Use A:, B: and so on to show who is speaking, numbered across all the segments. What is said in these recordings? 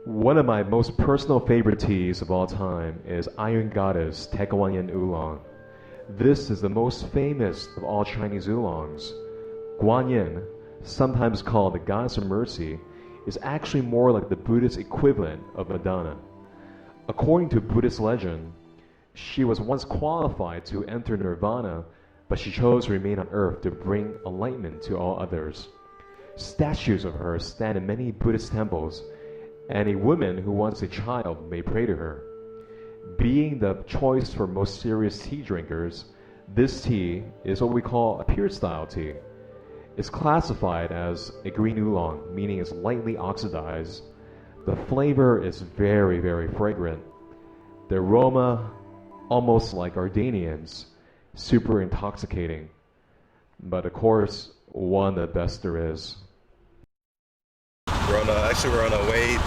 A: One of my most personal favorite teas of all time is Iron Goddess Taekwonyan Oolong. This is the most famous of all Chinese oolongs. Guan, sometimes called the Goddess of Mercy, is actually more like the Buddhist equivalent of Madonna. According to Buddhist legend, she was once qualified to enter nirvana, but she chose to remain on earth to bring enlightenment to all others. Statues of her stand in many Buddhist temples, and a woman who wants a child may pray to her. Being the choice for most serious tea drinkers, this tea is what we call a pure style tea. It's classified as a green oolong, meaning it's lightly oxidized. The flavor is very, very fragrant. The aroma, almost like Ardenians, super intoxicating. But of course, one of the best there is.
B: We're on our way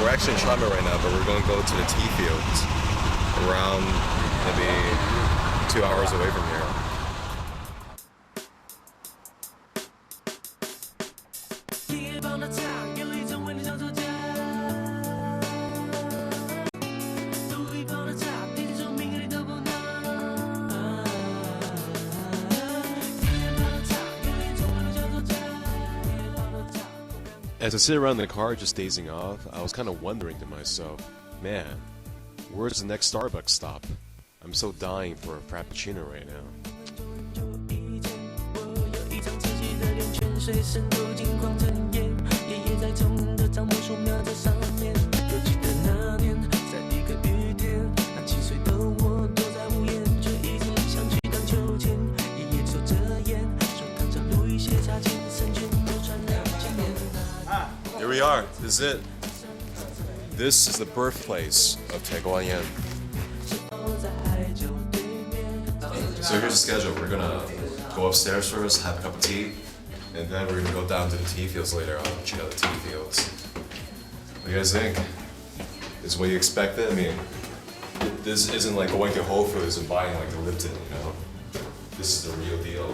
B: we're actually in China right now, but we're going to go to the tea fields around maybe 2 hours away from here. As I sit around in the car just dazing off, I was kind of wondering to myself, man, where's the next Starbucks stop? I'm so dying for a Frappuccino right now. Here we are. This is it. This is the birthplace of Taekwonyan. So here's the schedule. We're gonna go upstairs first, have a cup of tea, and then we're gonna go down to the tea fields later on, check out the tea fields. What do you guys think? Is what you expected? I mean, this isn't like going to Whole Foods and buying like the Lipton, you know? This is the real deal.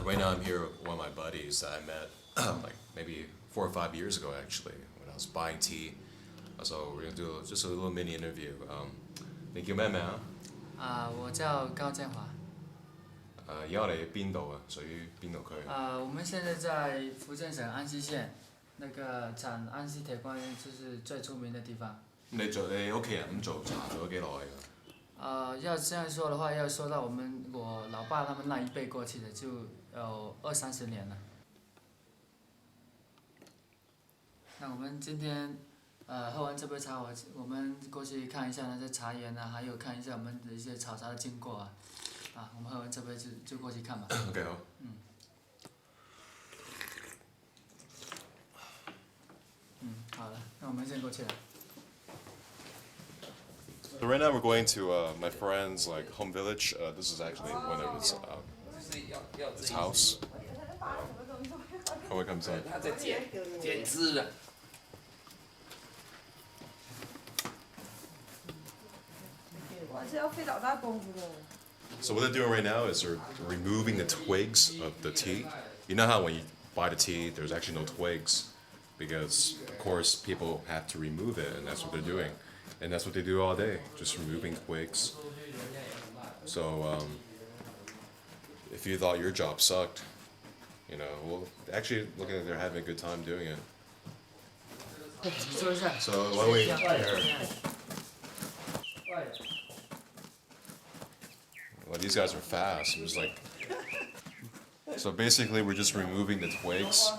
B: Right now I'm here with one of my buddies that I met like maybe 4 or 5 years ago actually, when I was buying tea. So we're gonna do just a little mini interview. 你叫咩名啊？
C: 我叫高建华。
B: 而家我哋邊度啊？屬於邊度區？
C: 我們現在在福建省安溪縣，那個產安溪鐵觀就是最出名的地方。
B: 你屋企人咁做咗幾耐㗎？
C: 要這樣說的話，要說到我老爸他們那一輩過去的，就有20-30年了。那我們今天喝完這杯茶，我們過去看一下那些茶園啊，還有看一下我們的一些炒茶的經過啊。我們喝完這杯就過去看吧。
B: OK 好。
C: 好了，那我們先過去了。
B: So right now we're going to my friend's like home village. This is actually one of his house. Oh, it comes in.
D: 他在剪枝的。
B: So what they're doing right now is they're removing the twigs of the tea. You know how when you buy the tea, there's actually no twigs, because of course people have to remove it, and that's what they're doing. And that's what they do all day, just removing twigs. So if you thought your job sucked, you know, well, actually looking like they're having a good time doing it. So why don't we here? Well, these guys are fast. It was like, so basically we're just removing the twigs.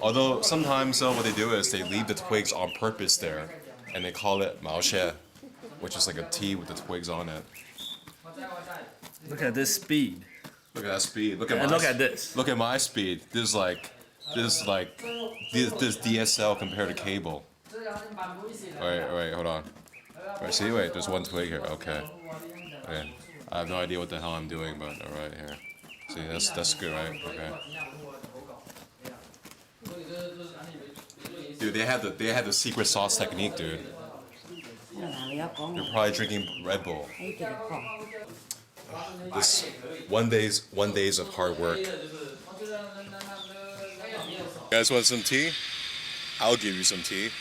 B: Although sometimes what they do is they leave the twigs on purpose there, and they call it mao xie, which is like a tea with the twigs on it.
D: Look at this speed.
B: Look at that speed. Look at
D: And look at this.
B: Look at my speed. This DSL compared to cable. Wait, hold on. Wait, see, there's one twig here. Okay. I have no idea what the hell I'm doing, but alright, here. See, that's good, right? Okay. Dude, they had the secret sauce technique, dude. You're probably drinking Red Bull. This one days of hard work. You guys want some tea? I'll give you some tea.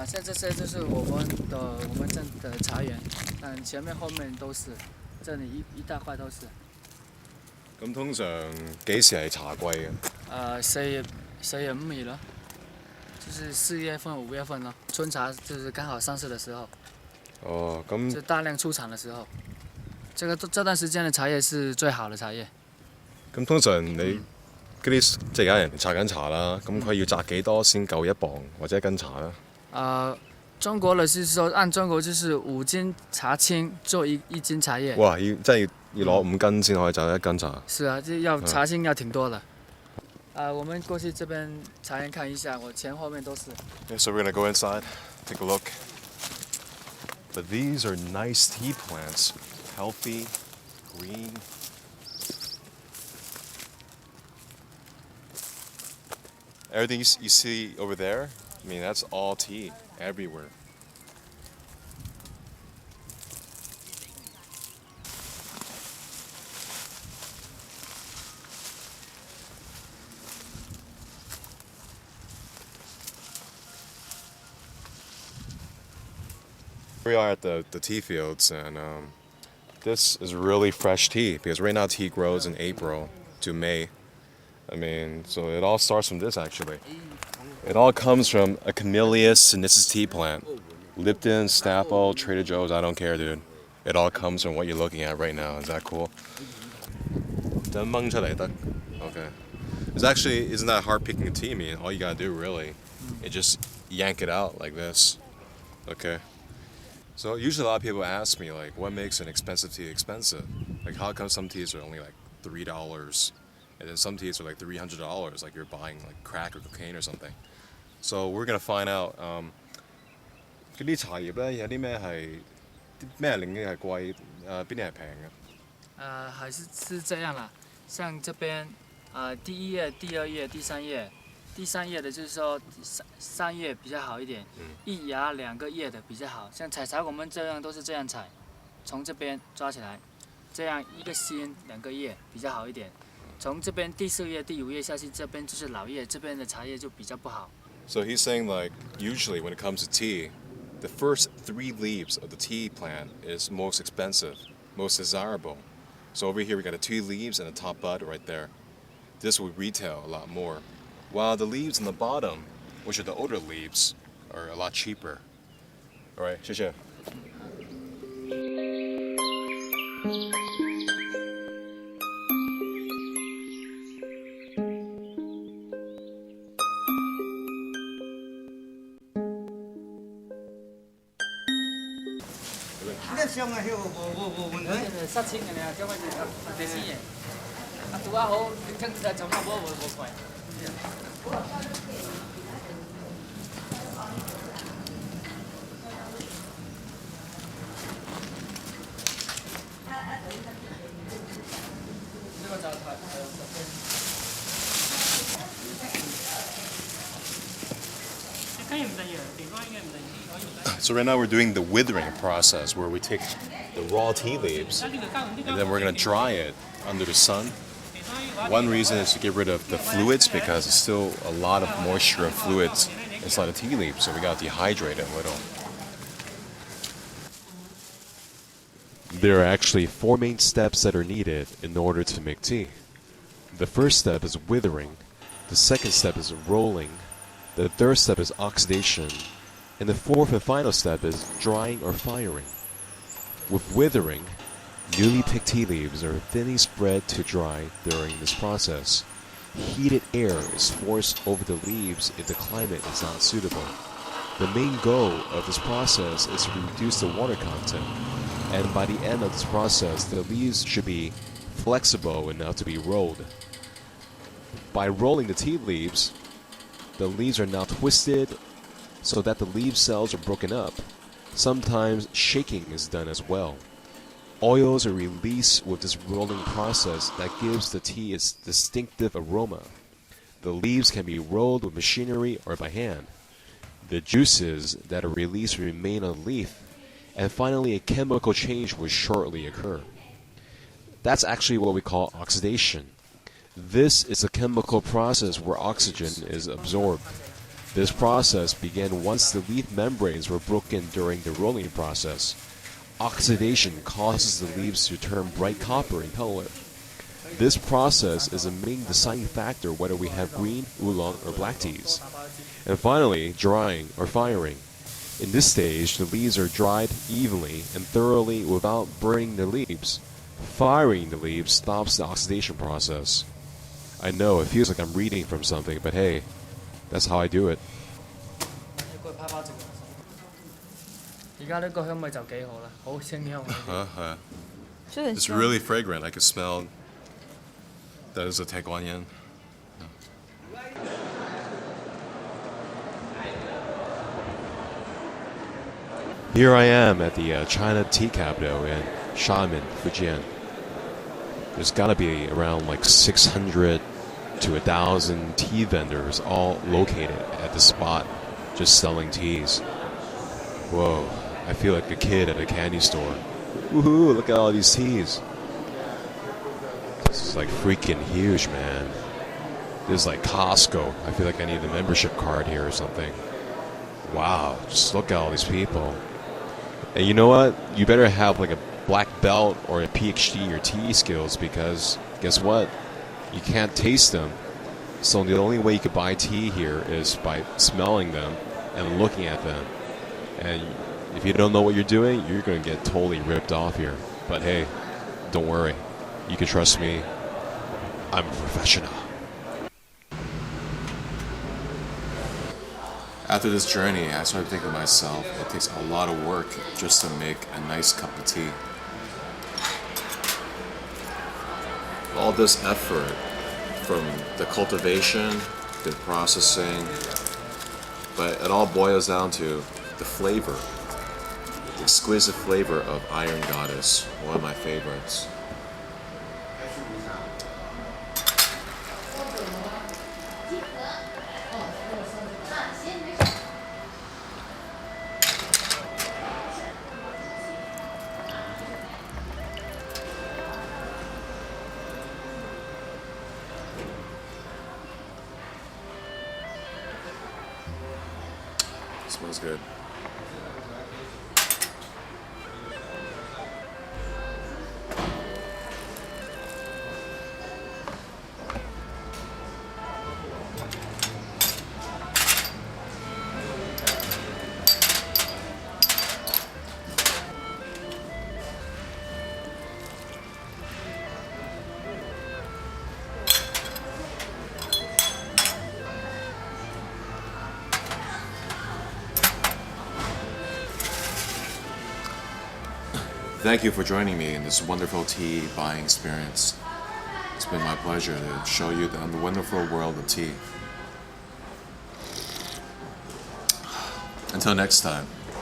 C: 像这些就是我们镇的茶园，前面后面都是，这里一大块都是。
B: 咁通常幾時係茶季嘅
C: 4月5月咯，就是4月份5月份咯，春茶就是刚好上市的時候。
B: 哦，咁
C: 就大量出產的時候，這段時間的茶葉是最好的茶葉。
B: 咁通常你嗰啲即係而家人搽緊茶啦，咁佢要摘幾多先夠1磅或者1斤茶咧？
C: 中國的是說按中國就是5斤茶青做一斤茶葉。
B: 哇！即係要攞5斤先可以摘1斤茶。
C: 是啊，就要茶青要挺多的。我們過去這邊茶園看一下，我前後面都是。
B: Yeah, so we're gonna go inside, take a look. But these are nice tea plants, healthy, green. Everything you see over there, I mean, that's all tea, everywhere. We are at the tea fields, and this is really fresh tea because right now tea grows in April to May. I mean, so it all starts from this actually. It all comes from a Camellia sinensis tea plant. Lipton, Snapple, Trader Joe's, I don't care, dude. It all comes from what you're looking at right now. Is that cool? Okay. It's actually, isn't that hard picking a tea? I mean, all you gotta do really is just yank it out like this. Okay. So usually a lot of people ask me like, what makes an expensive tea expensive? Like, how come some teas are only like $3, and then some teas are like $300, like you're buying like crack or cocaine or something. So we're gonna find out. 嗰啲茶葉咧有啲咩係咩令嘅係貴？邊啲係平嘅？
C: 還是這樣啦，像這邊第1頁、第2頁、第3頁。第3頁的就是說3頁比較好一點，一芽2個葉的比較好。像採茶我們這樣都是這樣採，從這邊抓起來，這樣一個心2個葉比較好一點。從這邊第4頁、第5頁下去，這邊就是老葉，這邊的茶葉就比較不好。
B: So he's saying like usually when it comes to tea, the first 3 leaves of the tea plant is most expensive, most desirable. So over here we got the 2 leaves and the top bud right there. This would retail a lot more. While the leaves on the bottom, which are the older leaves, are a lot cheaper. All right, 謝謝。
C: 殺青嘅咧，因為第4頁，做得好，聽就咁啦，冇貴。
B: So right now we're doing the withering process where we take the raw tea leaves and then we're going to dry it under the sun. One reason is to get rid of the fluids because there's still a lot of moisture and fluids inside the tea leaf, so we got to dehydrate it a little.
A: There are actually 4 main steps that are needed in order to make tea. The first step is withering, the second step is rolling, the third step is oxidation, and the fourth and final step is drying or firing. With withering, newly picked tea leaves are thinly spread to dry during this process. Heated air is forced over the leaves if the climate is not suitable. The main goal of this process is to reduce the water content, and by the end of this process, the leaves should be flexible enough to be rolled. By rolling the tea leaves, the leaves are now twisted so that the leaf cells are broken up. Sometimes shaking is done as well. Oils are released with this rolling process that gives the tea its distinctive aroma. The leaves can be rolled with machinery or by hand. The juices that are released remain on the leaf, and finally a chemical change will shortly occur. That's actually what we call oxidation. This is a chemical process where oxygen is absorbed. This process began once the leaf membranes were broken during the rolling process. Oxidation causes the leaves to turn bright copper in color. This process is a main deciding factor whether we have green, oolong, or black teas. And finally, drying or firing. In this stage, the leaves are dried evenly and thoroughly without burning the leaves. Firing the leaves stops the oxidation process. I know, it feels like I'm reading from something, but hey, that's how I do it.
C: 而家呢個香味就幾好啦，好清香。
B: It's really fragrant. I can smell that is a Taiguanyan.
A: Here I am at the China tea capital in Xiamen, Fujian. There's gotta be around like 600 to 1,000 tea vendors all located at the spot just selling teas. Whoa, I feel like a kid at a candy store. Woohoo, look at all these teas. This is like freaking huge, man. This is like Costco. I feel like I need a membership card here or something. Wow, just look at all these people. And you know what? You better have like a black belt or a PhD in your tea skills, because guess what? You can't taste them. So the only way you could buy tea here is by smelling them and looking at them. And if you don't know what you're doing, you're going to get totally ripped off here. But hey, don't worry. You can trust me. I'm a professional.
B: After this journey, I started thinking to myself, it takes a lot of work just to make a nice cup of tea. All this effort, from the cultivation, the processing, but it all boils down to the flavor, the exquisite flavor of Iron Goddess, one of my favorites. Smells good. Thank you for joining me in this wonderful tea buying experience. It's been my pleasure to show you the wonderful world of tea. Until next time.